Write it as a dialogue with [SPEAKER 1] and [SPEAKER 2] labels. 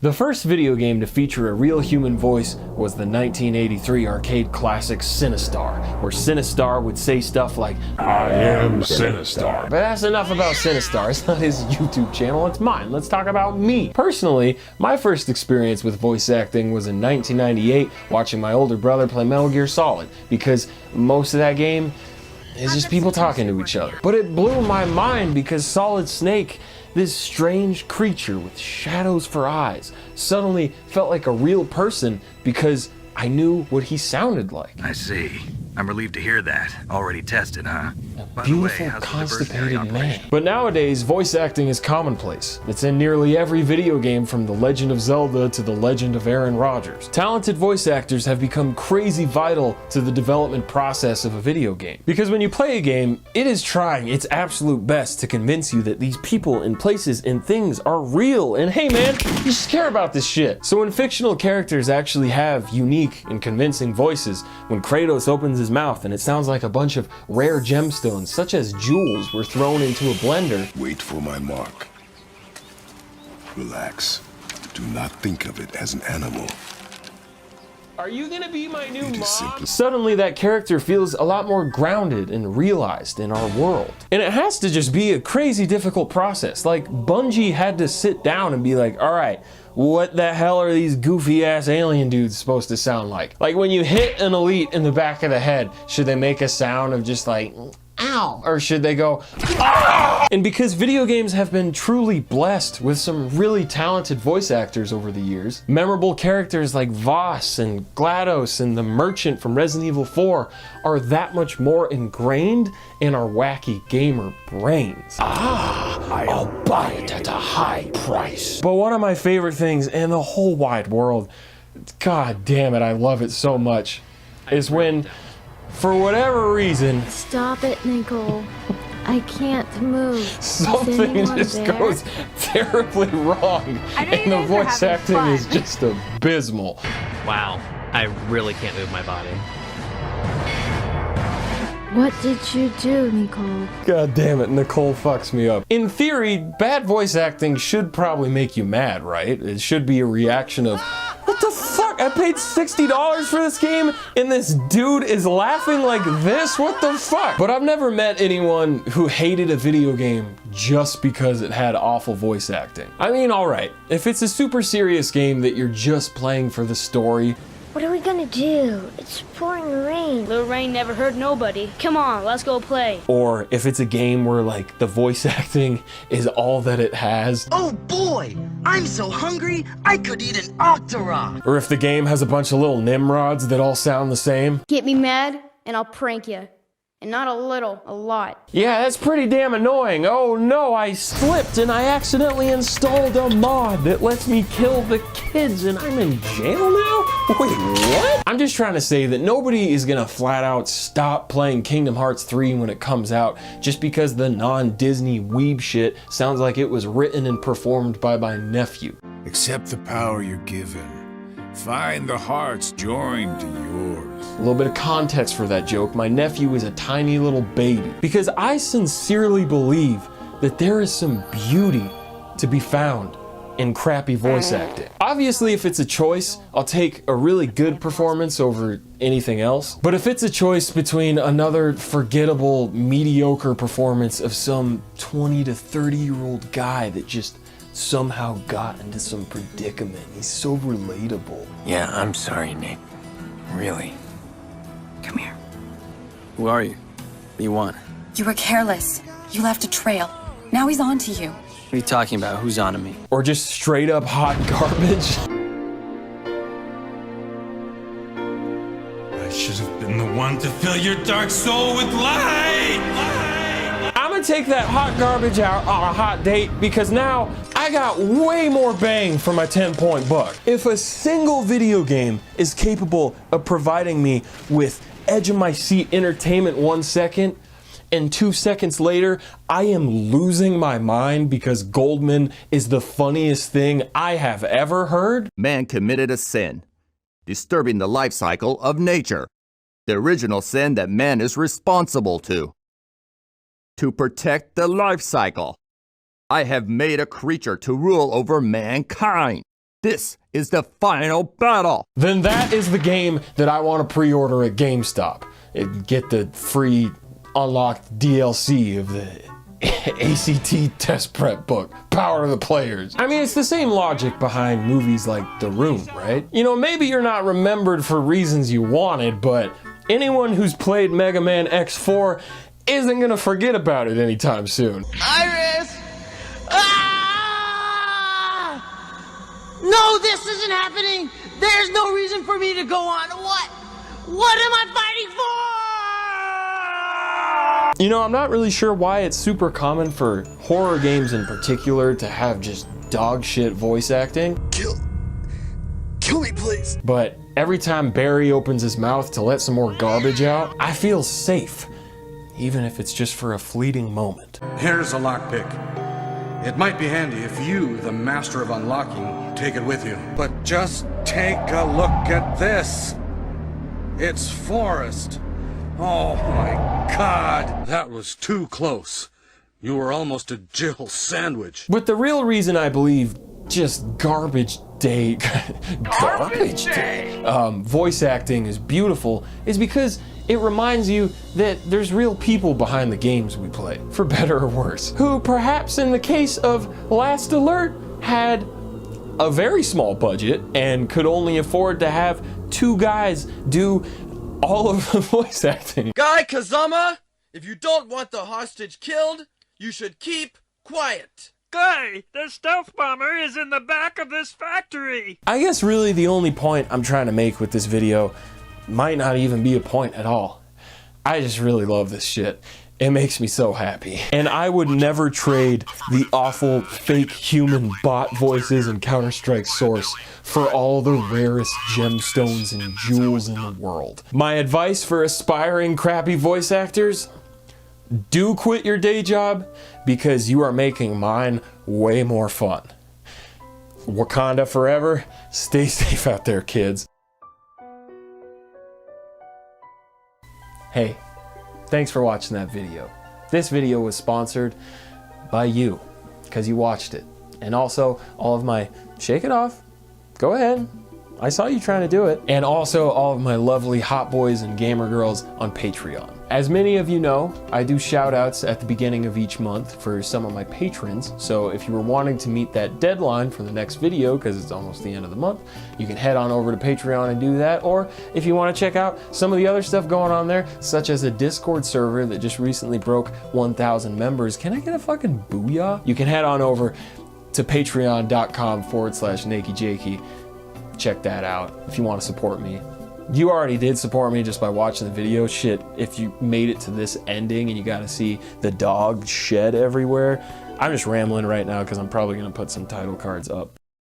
[SPEAKER 1] The first video game to feature a real human voice was the 1983 arcade classic Sinistar, where Sinistar would say stuff like, "I am Sinistar." But that's enough about Sinistar. It's not his YouTube channel, it's mine. Let's talk about me. Personally, my first experience with voice acting was in 1998, watching my older brother play Metal Gear Solid, because most of that game is just people talking to each other. But it blew my mind because Solid Snake, this strange creature with shadows for eyes, suddenly felt like a real person because I knew what he sounded like.
[SPEAKER 2] I see. I'm relieved to hear that. Already tested, huh?
[SPEAKER 1] A beautiful, constipated man. But nowadays, voice acting is commonplace. It's in nearly every video game from The Legend of Zelda to The Legend of Aaron Rodgers. Talented voice actors have become crazy vital to the development process of a video game. Because when you play a game, it is trying its absolute best to convince you that these people and places and things are real. And hey man, you just care about this shit. So when fictional characters actually have unique and convincing voices, when Kratos opens his mouth and it sounds like a bunch of rare gemstones such as jewels were thrown into a blender.
[SPEAKER 3] Wait for my mark. Relax. Do not think of it as an animal.
[SPEAKER 1] Are you gonna be my new mom? Suddenly that character feels a lot more grounded and realized in our world. And it has to just be a crazy difficult process. Like Bungie had to sit down and be like, all right, what the hell are these goofy ass alien dudes supposed to sound like? Like when you hit an elite in the back of the head, should they make a sound of just like, ow? Or should they go, ah? And because video games have been truly blessed with some really talented voice actors over the years, memorable characters like Voss and GLaDOS and the Merchant from Resident Evil 4 are that much more ingrained in our wacky gamer brains. I'll buy it at a high price. But one of my favorite things in the whole wide world, god damn it, I love it so much, is when, for whatever reason,
[SPEAKER 4] stop it, Nicole. I can't move.
[SPEAKER 1] Something just goes terribly wrong, and the voice acting is just abysmal.
[SPEAKER 5] Wow, I really can't move my body.
[SPEAKER 4] What did you do, Nicole?
[SPEAKER 1] God damn it, Nicole fucks me up. In theory, bad voice acting should probably make you mad, right? It should be a reaction of, what the fuck? I paid $60 for this game and this dude is laughing like this? What the fuck? But I've never met anyone who hated a video game just because it had awful voice acting. I mean, alright, if it's a super serious game that you're just playing for the story,
[SPEAKER 6] what are we gonna do? It's pouring rain.
[SPEAKER 7] Little rain never hurt nobody. Come on, let's go play.
[SPEAKER 1] or if it's a game where like the voice acting is all that it has,
[SPEAKER 8] Oh boy, I'm so hungry, I could eat an octorok.
[SPEAKER 1] or if the game has a bunch of little Nimrods that all sound the same.
[SPEAKER 7] Get me mad, and I'll prank you. And not a little, a lot.
[SPEAKER 1] Yeah, that's pretty damn annoying. Oh no, I slipped and I accidentally installed a mod that lets me kill the kids and I'm in jail now? Wait, what? I'm just trying to say that nobody is gonna flat out stop playing Kingdom Hearts 3 when it comes out just because the non-Disney weeb shit sounds like it was written and performed by my nephew.
[SPEAKER 3] Accept the power you're given. Find the hearts joined to yours.
[SPEAKER 1] A little bit of context for that joke. My nephew is a tiny little baby. Because I sincerely believe that there is some beauty to be found in crappy voice acting. Obviously, if it's a choice, I'll take a really good performance over anything else. But if it's a choice between another forgettable, mediocre performance of some 20 to 30-year-old guy that just somehow got into some predicament. He's so relatable.
[SPEAKER 9] Yeah, I'm sorry, Nick. Really.
[SPEAKER 8] Come here.
[SPEAKER 9] Who are you? What do you want? What
[SPEAKER 10] You were careless. You left a trail. Now he's on to you.
[SPEAKER 9] are you talking about? Who's on to me?
[SPEAKER 1] Or just straight up hot garbage.
[SPEAKER 11] I should have been the one to fill your dark soul with light.
[SPEAKER 1] I'm gonna take that hot garbage out on a hot date because now I got way more bang for my 10-point buck. If a single video game is capable of providing me with edge of my seat entertainment 1 second, and 2 seconds later, I am losing my mind because Goldman is the funniest thing I have ever heard.
[SPEAKER 12] Man committed a sin, disturbing the life cycle of nature, the original sin that man is responsible to. To protect the life cycle, I have made a creature to rule over mankind. This is the final battle.
[SPEAKER 1] Then that is the game that I want to pre-order at GameStop. And get the free unlocked DLC of the ACT test prep book, Power of the Players. I mean, it's the same logic behind movies like The Room, right? You know, maybe you're not remembered for reasons you wanted, but anyone who's played Mega Man X4 isn't gonna forget about it anytime soon.
[SPEAKER 8] Iris! No, this isn't happening! There's no reason for me to go on. What? What am I fighting for?
[SPEAKER 1] You know, I'm not really sure why it's super common for horror games in particular to have just dog shit voice acting.
[SPEAKER 8] Kill me, please.
[SPEAKER 1] But every time Barry opens his mouth to let some more garbage out, I feel safe, even if it's just for a fleeting moment.
[SPEAKER 13] Here's a lockpick. It might be handy if you, the master of unlocking, take it with you. But just take a look at this. It's Forrest. Oh my God. That was too close. You were almost a Jill sandwich.
[SPEAKER 1] But the real reason I believe just garbage day voice acting is beautiful is because it reminds you that there's real people behind the games we play, for better or worse, who perhaps in the case of Last Alert had a very small budget and could only afford to have 2 guys do all of the voice acting.
[SPEAKER 8] Guy Kazama, if you don't want the hostage killed, you should keep quiet.
[SPEAKER 11] Guy, the stealth bomber is in the back of this factory.
[SPEAKER 1] I guess really the only point I'm trying to make with this video might not even be a point at all. I just really love this shit. It makes me so happy. And I would never trade the awful fake human bot voices in Counter-Strike Source for all the rarest gemstones and jewels in the world. My advice for aspiring crappy voice actors: do quit your day job, because you are making mine way more fun. Wakanda forever. Stay safe out there, kids. Hey, thanks for watching that video. This video was sponsored by you, because you watched it. And also, all of my shake it off, go ahead, I saw you trying to do it. And also all of my lovely hot boys and gamer girls on Patreon. As many of you know, I do shout outs at the beginning of each month for some of my patrons. So if you were wanting to meet that deadline for the next video, because it's almost the end of the month, you can head on over to Patreon and do that. Or if you want to check out some of the other stuff going on there, such as a Discord server that just recently broke 1,000 members. Can I get a fucking booyah? You can head on over to patreon.com/NakeyJakey. Check that out if you want to support me. You already did support me just by watching the video. Shit, if you made it to this ending and you got to see the dog shed everywhere. I'm just rambling right now because I'm probably going to put some title cards up.